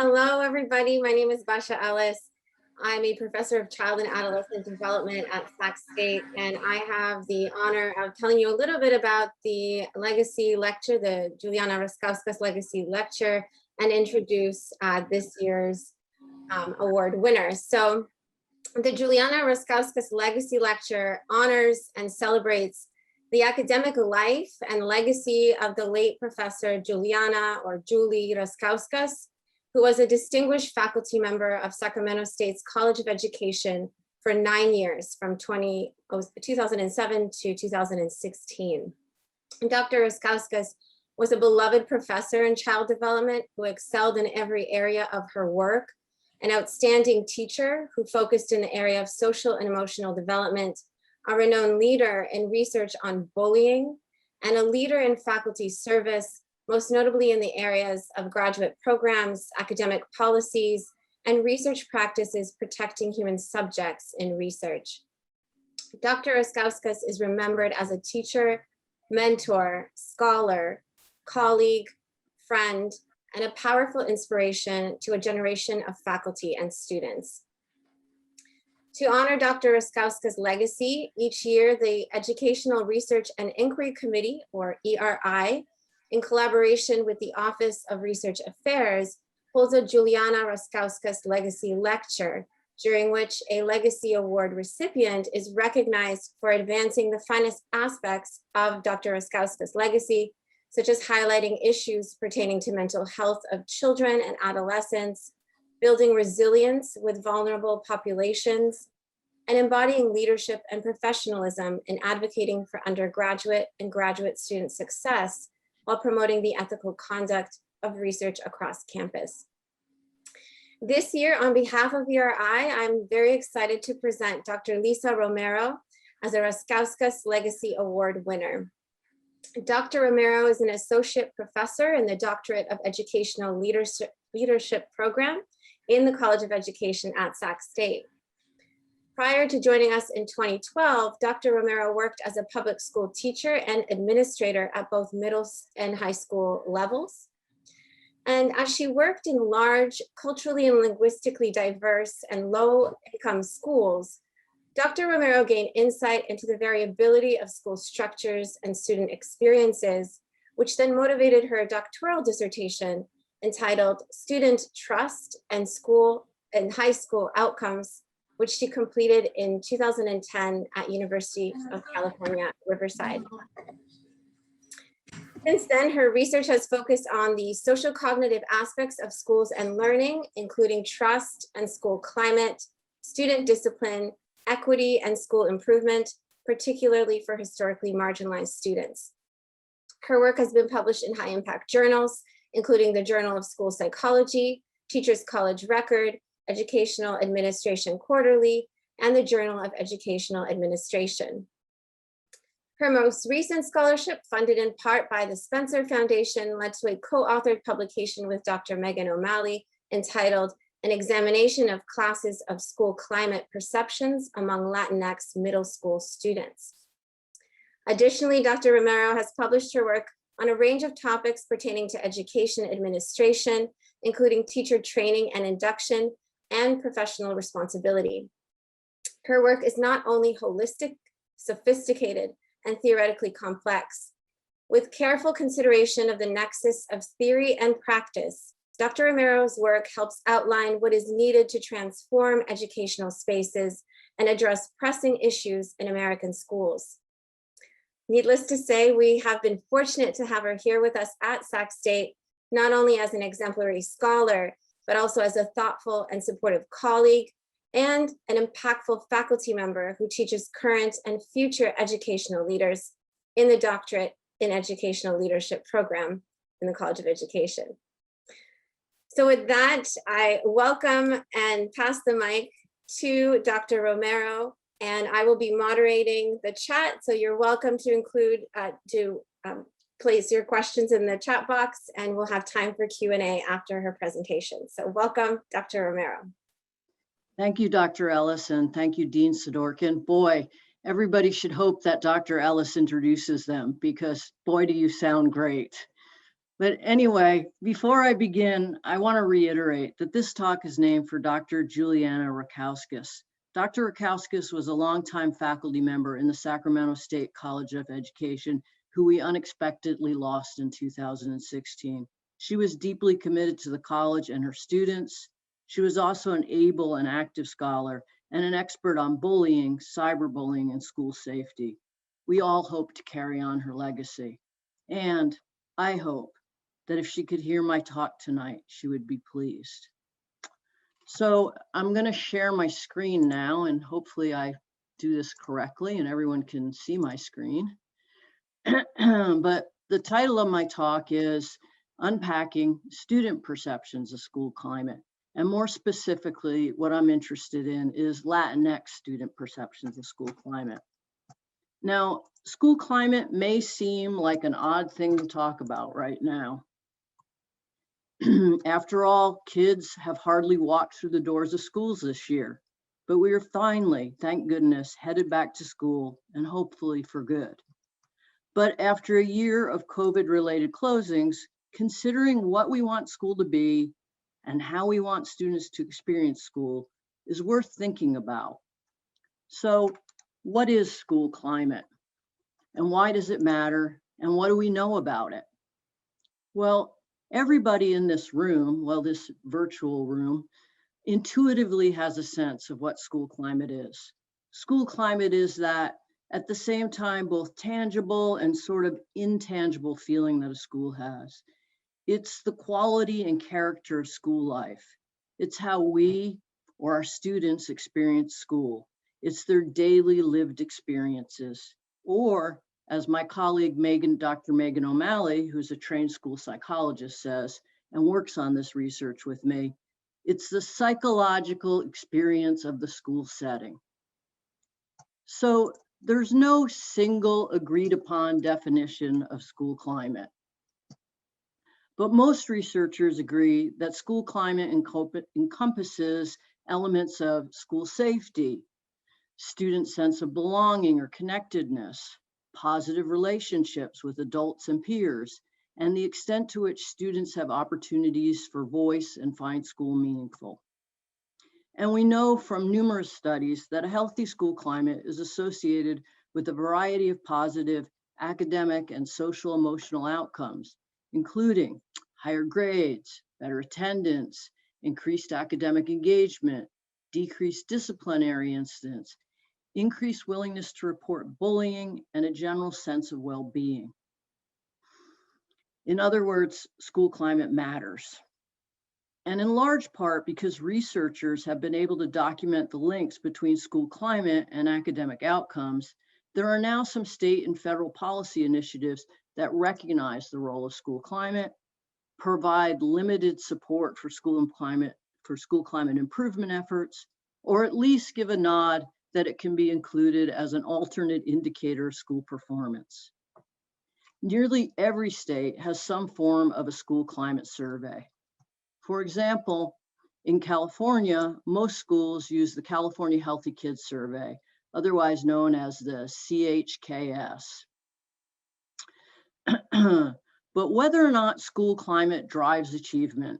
Hello, everybody. My name is Basha Ellis. I'm a professor of child and adolescent development at Sac State, and I have the honor of telling you a little bit about the legacy lecture, the Juliana Raskauskas Legacy Lecture, and introduce this year's award winners. So the Juliana Raskauskas Legacy Lecture honors and celebrates the academic life and legacy of the late Professor Juliana, or Julie Raskauskas, who was a distinguished faculty member of Sacramento State's College of Education for 9 years, from 2007 to 2016. Dr. Raskauskas was a beloved professor in child development who excelled in every area of her work, an outstanding teacher who focused in the area of social and emotional development, a renowned leader in research on bullying, and a leader in faculty service, most notably in the areas of graduate programs, academic policies, and research practices protecting human subjects in research. Dr. Raskauskas is remembered as a teacher, mentor, scholar, colleague, friend, and a powerful inspiration to a generation of faculty and students. To honor Dr. Raskauskas' legacy, each year the Educational Research and Inquiry Committee, or ERI, in collaboration with the Office of Research Affairs, holds a Juliana Raskauskas Legacy Lecture, during which a Legacy Award recipient is recognized for advancing the finest aspects of Dr. Raskauskas' legacy, such as highlighting issues pertaining to mental health of children and adolescents, building resilience with vulnerable populations, and embodying leadership and professionalism in advocating for undergraduate and graduate student success while promoting the ethical conduct of research across campus. This year, on behalf of ERI, I'm very excited to present Dr. Lisa Romero as a Raskauskas Legacy Award winner. Dr. Romero is an associate professor in the Doctorate of Educational Leadership program in the College of Education at Sac State. Prior to joining us in 2012, Dr. Romero worked as a public school teacher and administrator at both middle and high school levels. And as she worked in large, culturally and linguistically diverse and low-income schools, Dr. Romero gained insight into the variability of school structures and student experiences, which then motivated her doctoral dissertation entitled Student Trust and School and High School Outcomes, which she completed in 2010 at University of California, Riverside. Since then, her research has focused on the social cognitive aspects of schools and learning, including trust and school climate, student discipline, equity, and school improvement, particularly for historically marginalized students. Her work has been published in high impact journals, including the Journal of School Psychology, Teachers College Record, Educational Administration Quarterly, and the Journal of Educational Administration. Her most recent scholarship, funded in part by the Spencer Foundation, led to a co-authored publication with Dr. Megan O'Malley entitled An Examination of Classes of School Climate Perceptions Among Latinx Middle School Students. Additionally, Dr. Romero has published her work on a range of topics pertaining to education administration, including teacher training and induction, and professional responsibility. Her work is not only holistic, sophisticated, and theoretically complex. With careful consideration of the nexus of theory and practice, Dr. Romero's work helps outline what is needed to transform educational spaces and address pressing issues in American schools. Needless to say, we have been fortunate to have her here with us at Sac State, not only as an exemplary scholar, but also as a thoughtful and supportive colleague and an impactful faculty member who teaches current and future educational leaders in the Doctorate in Educational Leadership program in the College of Education. So with that, I welcome and pass the mic to Dr. Romero, and I will be moderating the chat. So you're welcome to include, place your questions in the chat box, and we'll have time for Q&A after her presentation. So welcome, Dr. Romero. Thank you, Dr. Ellis, and thank you, Dean Sidorkin. Boy, everybody should hope that Dr. Ellis introduces them, because boy, do you sound great. But anyway, before I begin, I want to reiterate that this talk is named for Dr. Juliana Raskauskas. Dr. Raskauskas was a longtime faculty member in the Sacramento State College of Education, who we unexpectedly lost in 2016. She was deeply committed to the college and her students. She was also an able and active scholar and an expert on bullying, cyberbullying, and school safety. We all hope to carry on her legacy. And I hope that if she could hear my talk tonight, she would be pleased. So I'm going to share my screen now, and hopefully I do this correctly and everyone can see my screen. But the title of my talk is Unpacking Student Perceptions of School Climate. And more specifically, what I'm interested in is Latinx student perceptions of school climate. Now, school climate may seem like an odd thing to talk about right now. After all, kids have hardly walked through the doors of schools this year, but we are finally, thank goodness, headed back to school and hopefully for good. But after a year of COVID-related closings, considering what we want school to be and how we want students to experience school is worth thinking about. So, what is school climate? And why does it matter? And what do we know about it? Well, everybody in this room, well, this virtual room, intuitively has a sense of what school climate is. School climate is that, at the same time, both tangible and sort of intangible feeling that a school has. It's the quality and character of school life. It's how we or our students experience school. It's their daily lived experiences. Or, as my colleague Dr. Megan O'Malley, who's a trained school psychologist, says, and works on this research with me, it's the psychological experience of the school setting. So there's no single agreed upon definition of school climate. But most researchers agree that school climate encompasses elements of school safety, student sense of belonging or connectedness, positive relationships with adults and peers, and the extent to which students have opportunities for voice and find school meaningful. And we know from numerous studies that a healthy school climate is associated with a variety of positive academic and social emotional outcomes, including higher grades, better attendance, increased academic engagement, decreased disciplinary incidents, increased willingness to report bullying, and a general sense of well-being. In other words, school climate matters. And in large part because researchers have been able to document the links between school climate and academic outcomes, there are now some state and federal policy initiatives that recognize the role of school climate, provide limited support for school climate improvement efforts, or at least give a nod that it can be included as an alternate indicator of school performance. Nearly every state has some form of a school climate survey. For example, in California, most schools use the California Healthy Kids Survey, otherwise known as the CHKS. But whether or not school climate drives achievement,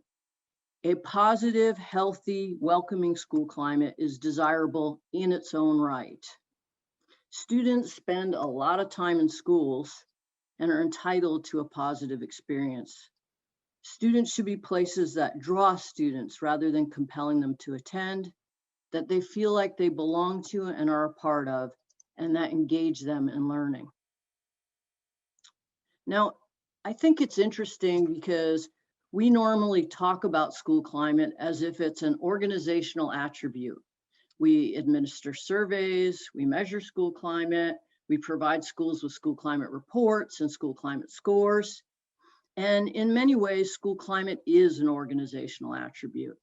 a positive, healthy, welcoming school climate is desirable in its own right. Students spend a lot of time in schools and are entitled to a positive experience. Students should be places that draw students rather than compelling them to attend, that they feel like they belong to and are a part of, and that engage them in learning. Now, I think it's interesting because we normally talk about school climate as if it's an organizational attribute. We administer surveys, we measure school climate, we provide schools with school climate reports and school climate scores. And in many ways, school climate is an organizational attribute.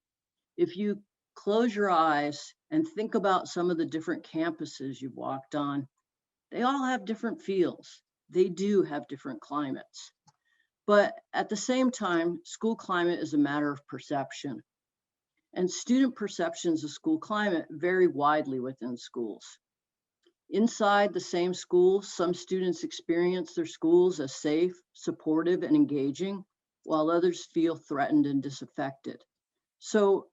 If you close your eyes and think about some of the different campuses you've walked on, they all have different feels. They do have different climates. But at the same time, school climate is a matter of perception. And student perceptions of school climate vary widely within schools. Inside the same school, some students experience their schools as safe, supportive, and engaging, while others feel threatened and disaffected. So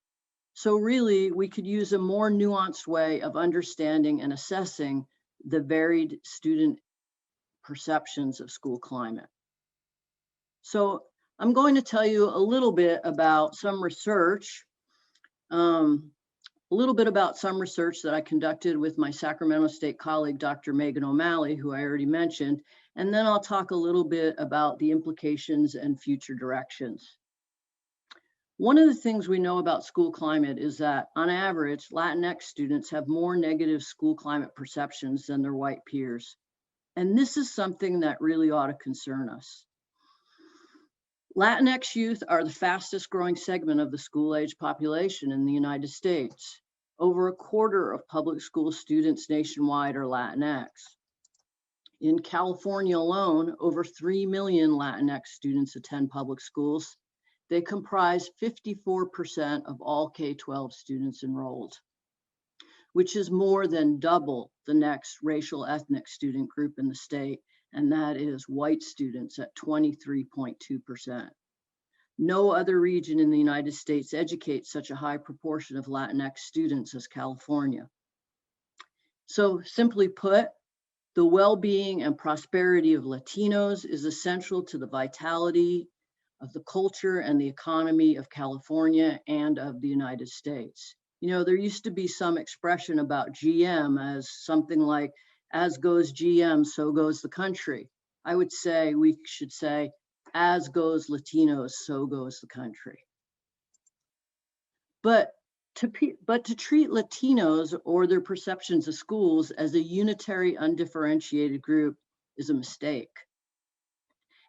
really, we could use a more nuanced way of understanding and assessing the varied student perceptions of school climate. So I'm going to tell you a little bit about some research, that I conducted with my Sacramento State colleague, Dr. Megan O'Malley, who I already mentioned, and then I'll talk a little bit about the implications and future directions. One of the things we know about school climate is that, on average, Latinx students have more negative school climate perceptions than their white peers. And this is something that really ought to concern us. Latinx youth are the fastest growing segment of the school-age population in the United States. Over a quarter of public school students nationwide are Latinx. In California alone, over 3 million Latinx students attend public schools. They comprise 54% of all K-12 students enrolled, which is more than double the next racial ethnic student group in the state, and that is white students at 23.2%. No other region in the United States educates such a high proportion of Latinx students as California. So simply put, the well-being and prosperity of Latinos is essential to the vitality of the culture and the economy of California and of the United States. You know, there used to be some expression about GM as something like, as goes GM, so goes the country. I would say we should say, as goes Latinos, so goes the country. But to treat Latinos or their perceptions of schools as a unitary, undifferentiated group is a mistake.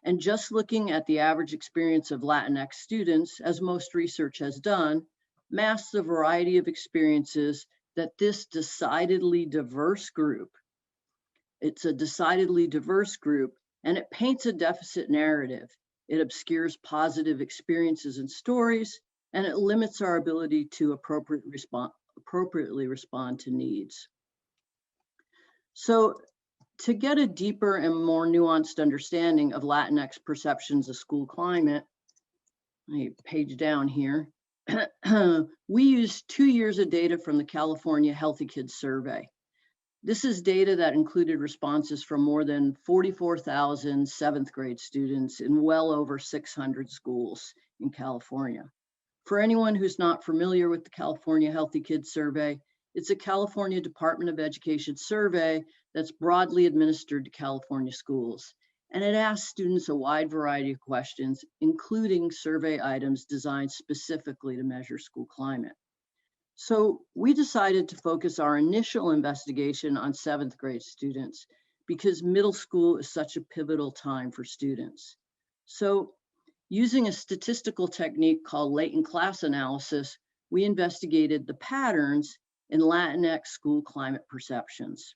And just looking at the average experience of Latinx students, as most research has done, masks the variety of experiences that this decidedly diverse group, it's a decidedly diverse group, and it paints a deficit narrative. It obscures positive experiences and stories, and it limits our ability to appropriately respond to needs. So to get a deeper and more nuanced understanding of Latinx perceptions of school climate, let me page down here. We used 2 years of data from the California Healthy Kids Survey. This is data that included responses from more than 44,000 seventh grade students in well over 600 schools in California. For anyone who's not familiar with the California Healthy Kids Survey, it's a California Department of Education survey that's broadly administered to California schools. And it asks students a wide variety of questions, including survey items designed specifically to measure school climate. So we decided to focus our initial investigation on seventh grade students because middle school is such a pivotal time for students. So using a statistical technique called latent class analysis, we investigated the patterns in Latinx school climate perceptions.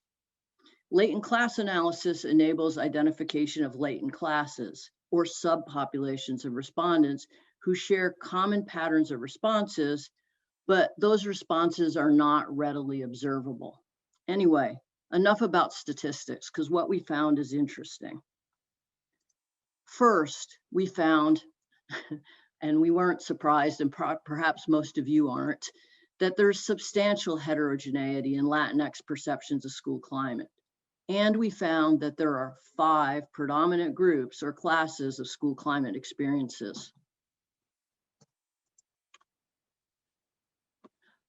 Latent class analysis enables identification of latent classes or subpopulations of respondents who share common patterns of responses, but those responses are not readily observable. Anyway, enough about statistics, because what we found is interesting. First, we found, and we weren't surprised, and perhaps most of you aren't, that there's substantial heterogeneity in Latinx perceptions of school climate. And we found that there are 5 predominant groups or classes of school climate experiences.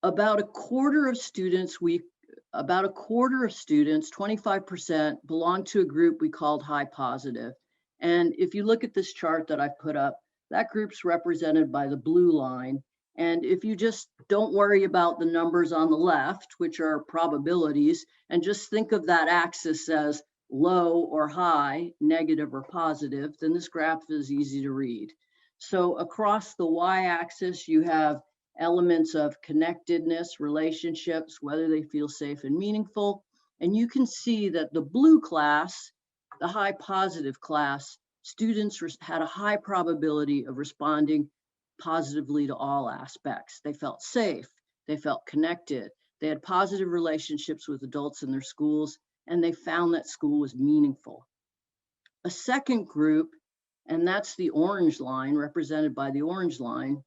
About a quarter of students, 25%, belong to a group we called high positive. And if you look at this chart that I've put up, that group's represented by the blue line. And if you just don't worry about the numbers on the left, which are probabilities, and just think of that axis as low or high, negative or positive, then this graph is easy to read. So across the y-axis, you have elements of connectedness, relationships, whether they feel safe and meaningful. And you can see that the blue class, the high positive class, students had a high probability of responding positively to all aspects. They felt safe, they felt connected, they had positive relationships with adults in their schools, and they found that school was meaningful. A second group And that's the orange line, represented by the orange line.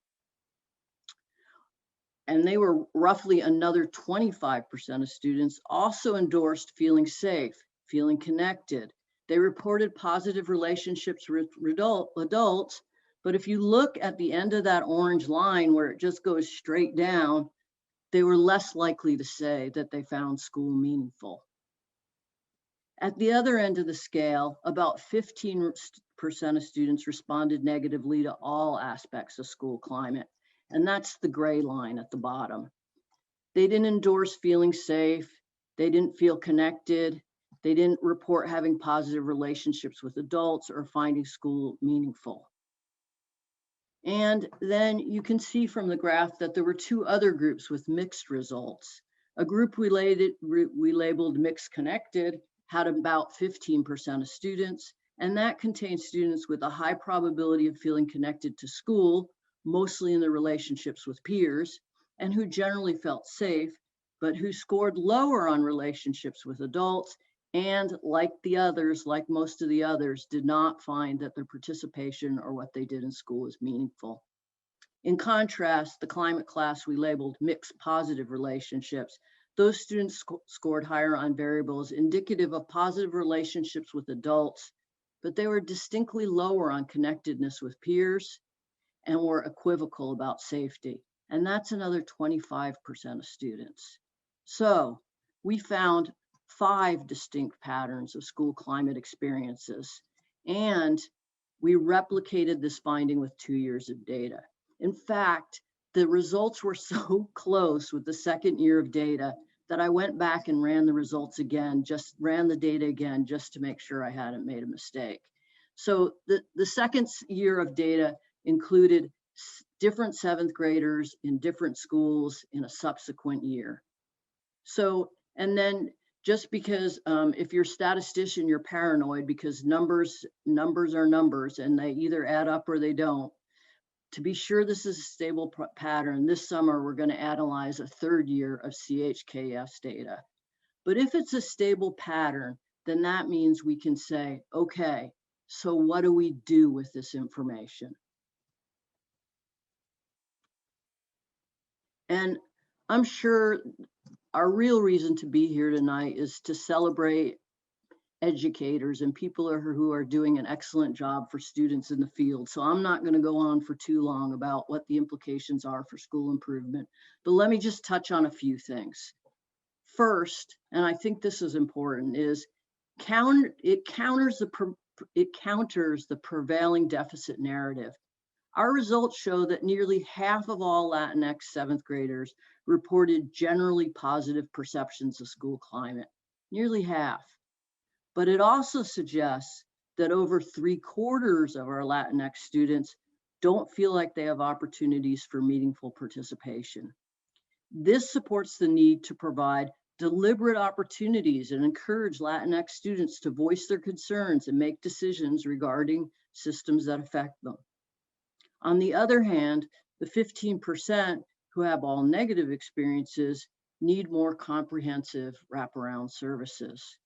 And they were roughly another 25% of students also endorsed feeling safe, feeling connected. They reported positive relationships with adults, but if you look at the end of that orange line where it just goes straight down, they were less likely to say that they found school meaningful. At the other end of the scale, about 15% of students responded negatively to all aspects of school climate, and that's the gray line at the bottom. They didn't endorse feeling safe, they didn't feel connected, they didn't report having positive relationships with adults or finding school meaningful. And then you can see from the graph that there were two other groups with mixed results. A group we labeled mixed connected had about 15% of students, and that contained students with a high probability of feeling connected to school, mostly in their relationships with peers, and who generally felt safe, but who scored lower on relationships with adults, and like most of the others, did not find that their participation or what they did in school was meaningful. In contrast, the climate class we labeled mixed positive relationships, those students scored higher on variables indicative of positive relationships with adults, but they were distinctly lower on connectedness with peers and were equivocal about safety. And that's another 25% of students. So we found 5 distinct patterns of school climate experiences, and we replicated this finding with 2 years of data. In fact, the results were so close with the second year of data that I went back and ran the results again, ran the data again, just to make sure I hadn't made a mistake. So the second year of data included different 7th graders in different schools in a subsequent year. So, and then just because if you're a statistician, you're paranoid because numbers are numbers and they either add up or they don't. To be sure this is a stable pattern, this summer we're going to analyze a 3rd year of CHKS data. But if it's a stable pattern, then that means we can say, okay, so what do we do with this information? And I'm sure our real reason to be here tonight is to celebrate educators and people who are doing an excellent job for students in the field. So I'm not going to go on for too long about what the implications are for school improvement, but let me just touch on a few things. First, and I think this is important, is it counters the prevailing deficit narrative. Our results show that nearly half of all Latinx 7th graders reported generally positive perceptions of school climate, nearly half. But it also suggests that over 3/4 of our Latinx students don't feel like they have opportunities for meaningful participation. This supports the need to provide deliberate opportunities and encourage Latinx students to voice their concerns and make decisions regarding systems that affect them. On the other hand, the 15% who have all negative experiences need more comprehensive wraparound services.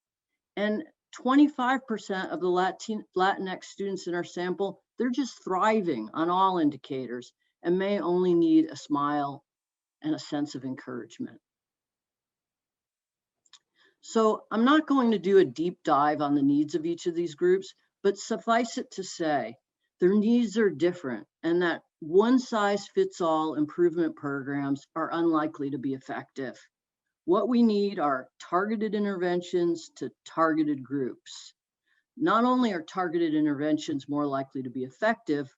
And 25% of the Latinx students in our sample, they're just thriving on all indicators and may only need a smile and a sense of encouragement. So I'm not going to do a deep dive on the needs of each of these groups, but suffice it to say, their needs are different and that one-size-fits-all improvement programs are unlikely to be effective. What we need are targeted interventions to targeted groups. Not only are targeted interventions more likely to be effective,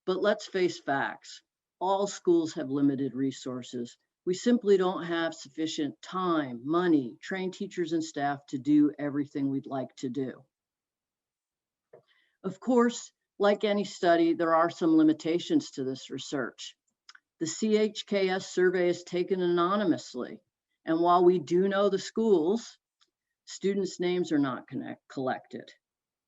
but let's face facts. All schools have limited resources. We simply don't have sufficient time, money, trained teachers and staff to do everything we'd like to do. Of course, like any study, there are some limitations to this research. The CHKS survey is taken anonymously. And while we do know the schools, students' names are not collected.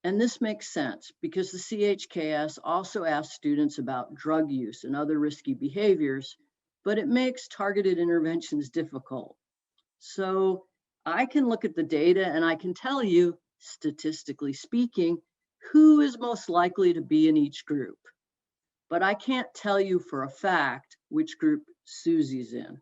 And this makes sense because the CHKS also asks students about drug use and other risky behaviors, but it makes targeted interventions difficult. So I can look at the data and I can tell you, statistically speaking, Who is most likely to be in each group? But I can't tell you for a fact which group Susie's in.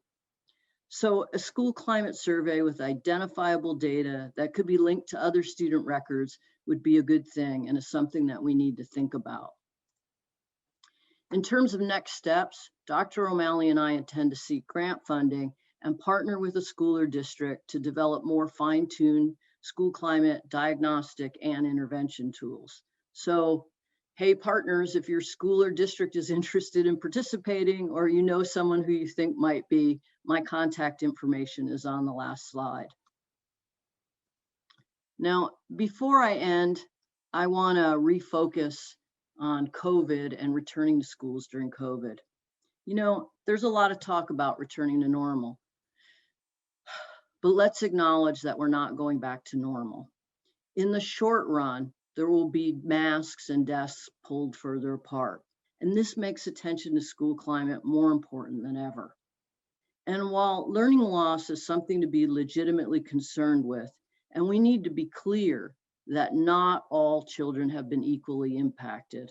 So a school climate survey with identifiable data that could be linked to other student records would be a good thing and is something that we need to think about. In terms of next steps, Dr. O'Malley and I intend to seek grant funding and partner with a school or district to develop more fine-tuned school climate diagnostic and intervention tools. So, hey partners, if your school or district is interested in participating or you know someone who you think might be, my contact information is on the last slide. Now, before I end, I want to refocus on COVID and returning to schools during COVID. You know, there's a lot of talk about returning to normal, but let's acknowledge that we're not going back to normal. In the short run, there will be masks and desks pulled further apart, and this makes attention to school climate more important than ever. And while learning loss is something to be legitimately concerned with, and we need to be clear that not all children have been equally impacted.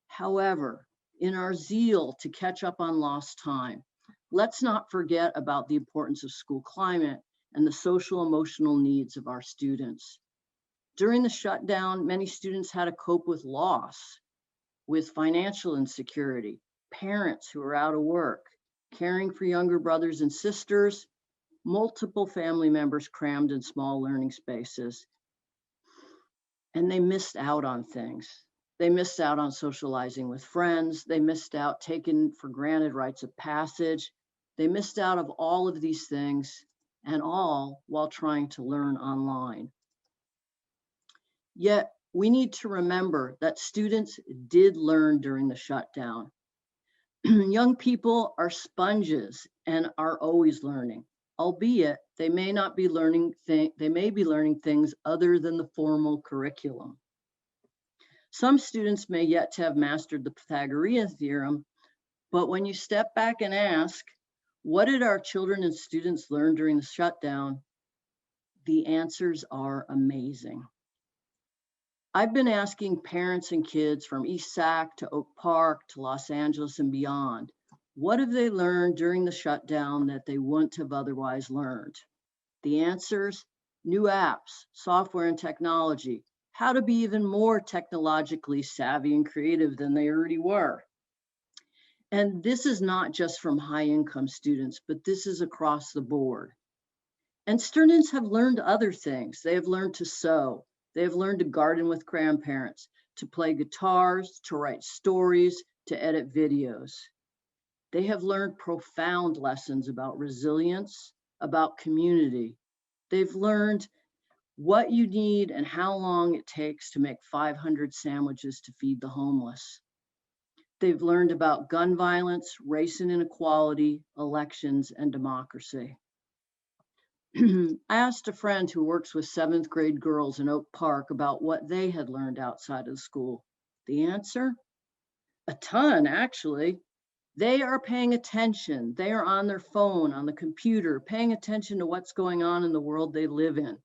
However, in our zeal to catch up on lost time, let's not forget about the importance of school climate and the social emotional needs of our students. During the shutdown, many students had to cope with loss, with financial insecurity, parents who were out of work, caring for younger brothers and sisters, multiple family members crammed in small learning spaces. And they missed out on things. They missed out on socializing with friends. They missed out taking for granted rites of passage. They missed out of all of these things, and all while trying to learn online. Yet we need to remember that students did learn during the shutdown. Young people are sponges and are always learning, albeit they may not be learning they may be learning things other than the formal curriculum. Some students may yet to have mastered the Pythagorean theorem, but when you step back and ask, what did our children and students learn during the shutdown? The answers are amazing. I've been asking parents and kids from East Sac to Oak Park to Los Angeles and beyond, what have they learned during the shutdown that they wouldn't have otherwise learned? The answers: new apps, software and technology, how to be even more technologically savvy and creative than they already were. And this is not just from high-income students, but this is across the board. And students have learned other things. They have learned to sew. They have learned to garden with grandparents, to play guitars, to write stories, to edit videos. They have learned profound lessons about resilience, about community. They've learned what you need and how long it takes to make 500 sandwiches to feed the homeless. They've learned about gun violence, race and inequality, elections, and democracy. I asked a friend who works with 7th grade girls in Oak Park about what they had learned outside of the school. The answer? A ton, actually. They are paying attention. They are on their phone, on the computer, paying attention to what's going on in the world they live in.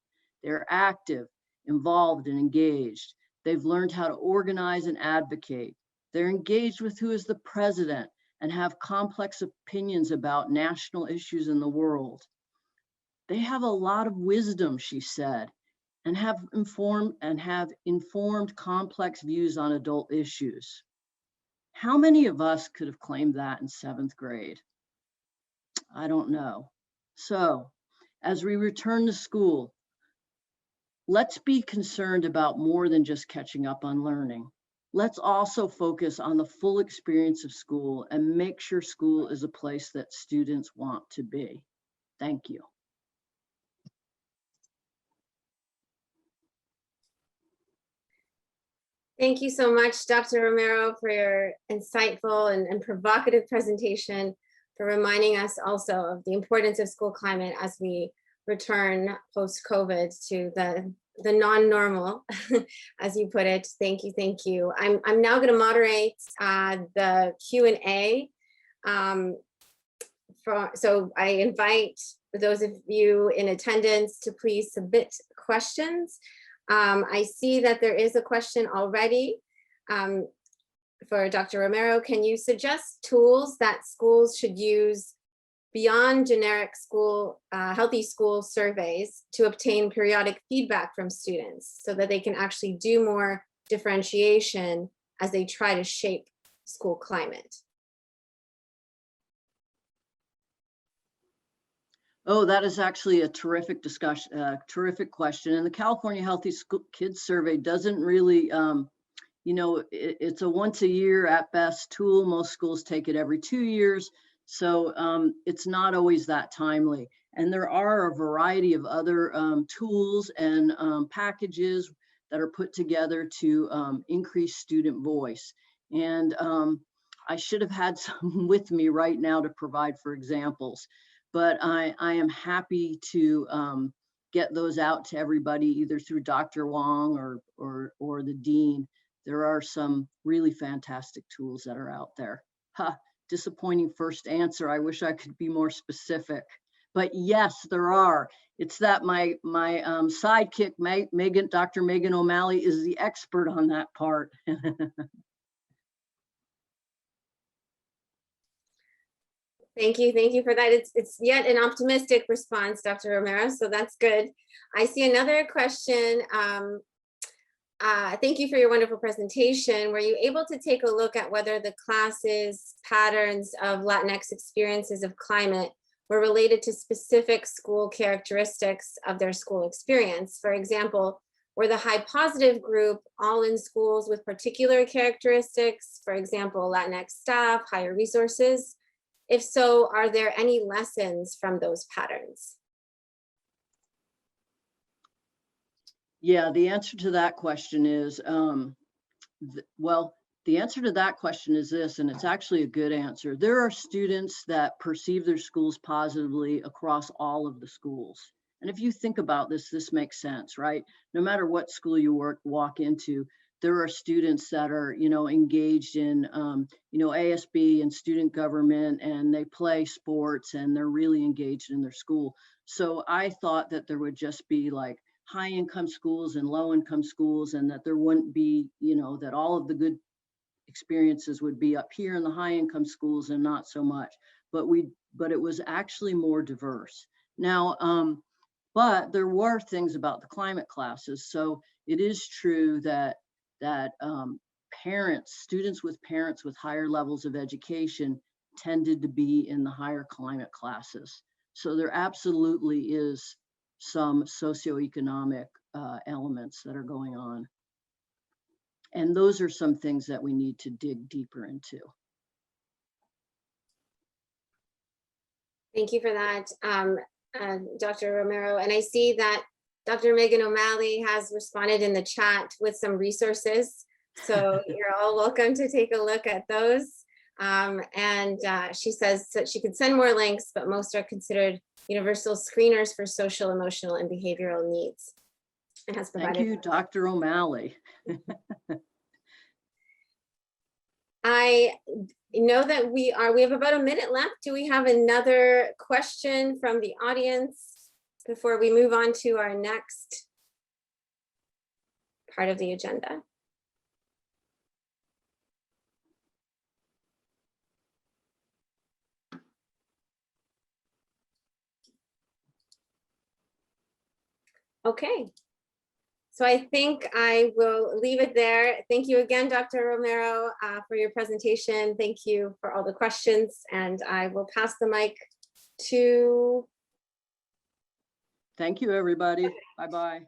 They're active, involved, and engaged. They've learned how to organize and advocate. They're engaged with who is the president and have complex opinions about national issues in the world. They have a lot of wisdom, she said, and have informed complex views on adult issues. How many of us could have claimed that in 7th grade? I don't know. So, as we return to school, let's be concerned about more than just catching up on learning. Let's also focus on the full experience of school and make sure school is a place that students want to be. Thank you. Thank you so much, Dr. Romero, for your insightful and provocative presentation, for reminding us also of the importance of school climate as we return post-COVID to the non-normal, as you put it. Thank you, thank you. I'm now going to moderate the Q&A. So I invite those of you in attendance to please submit questions. I see that there is a question already for Dr. Romero. Can you suggest tools that schools should use beyond generic school, healthy school surveys to obtain periodic feedback from students so that they can actually do more differentiation as they try to shape school climate? Oh, that is actually a terrific discussion, terrific question. And the California Healthy School Kids Survey doesn't really, it's a once a year at best tool. Most schools take it every 2 years. So it's not always that timely. And there are a variety of other tools and packages that are put together to increase student voice. And I should have had some with me right now to provide for examples. But I am happy to get those out to everybody, either through Dr. Wong or the dean. There are some really fantastic tools that are out there. Disappointing first answer. I wish I could be more specific. But yes, there are. It's that my sidekick, Dr. Megan O'Malley, is the expert on that part. Thank you for that. It's yet an optimistic response, Dr. Romero, so that's good. I see another question. Thank you for your wonderful presentation. Were you able to take a look at whether the classes' patterns of Latinx experiences of climate were related to specific school characteristics of their school experience? For example, were the high positive group all in schools with particular characteristics, for example, Latinx staff, higher resources? If so, are there any lessons from those patterns? Yeah, the answer to that question is, the answer to that question is this, and it's actually a good answer. There are students that perceive their schools positively across all of the schools. And if you think about this, this makes sense, right? No matter what school you walk into, there are students that are, engaged in, ASB and student government, and they play sports and they're really engaged in their school. So I thought that there would just be like high income schools and low income schools, and that there wouldn't be, that all of the good experiences would be up here in the high income schools and not so much. But it was actually more diverse. Now, but there were things about the climate classes. So it is true that students with parents with higher levels of education tended to be in the higher climate classes. So there absolutely is some socioeconomic elements that are going on. And those are some things that we need to dig deeper into. Thank you for that, Dr. Romero. And I see that Dr. Megan O'Malley has responded in the chat with some resources. So you're all welcome to take a look at those. She says that she could send more links, but most are considered universal screeners for social, emotional, and behavioral needs. And has provided. Thank you, Dr. O'Malley. I know that we have about a minute left. Do we have another question from the audience before we move on to our next part of the agenda? Okay. So I think I will leave it there. Thank you again, Dr. Romero, for your presentation. Thank you for all the questions, and I will pass the mic to. Thank you, everybody. Bye-bye.